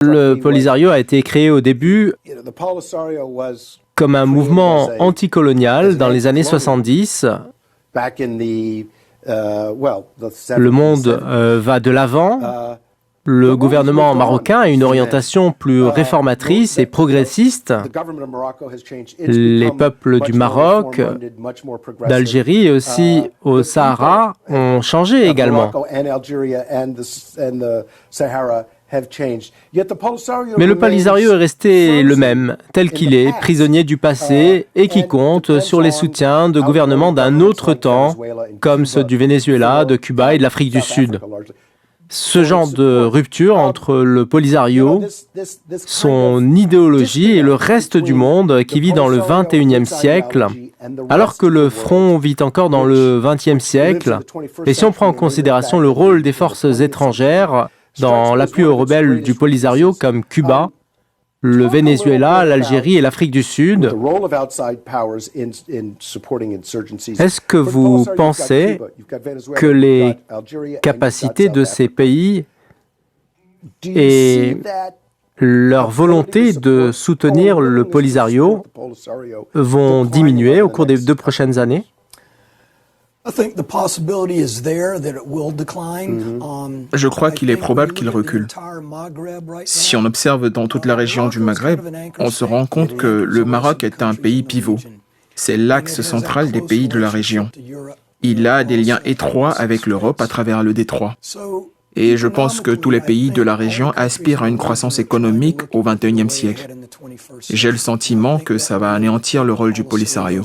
Le Polisario a été créé au début comme un mouvement anticolonial dans les années 70. Le monde va de l'avant. Le gouvernement marocain a une orientation plus réformatrice et progressiste. Les peuples du Maroc, d'Algérie et aussi au Sahara ont changé également. Mais le Polisario est resté le même, tel qu'il est, prisonnier du passé et qui compte sur les soutiens de gouvernements d'un autre temps, comme ceux du Venezuela, de Cuba et de l'Afrique du Sud. Ce genre de rupture entre le Polisario, son idéologie et le reste du monde qui vit dans le XXIe siècle, alors que le Front vit encore dans le XXe siècle, et si on prend en considération le rôle des forces étrangères dans l'appui aux rebelles du Polisario comme Cuba, le Venezuela, l'Algérie et l'Afrique du Sud. Est-ce que vous pensez que les capacités de ces pays et leur volonté de soutenir le Polisario vont diminuer au cours des 2 prochaines années? Je crois qu'il est probable qu'il recule. Si on observe dans toute la région du Maghreb, on se rend compte que le Maroc est un pays pivot. C'est l'axe central des pays de la région. Il a des liens étroits avec l'Europe à travers le détroit. Et je pense que tous les pays de la région aspirent à une croissance économique au XXIe siècle. J'ai le sentiment que ça va anéantir le rôle du Polisario.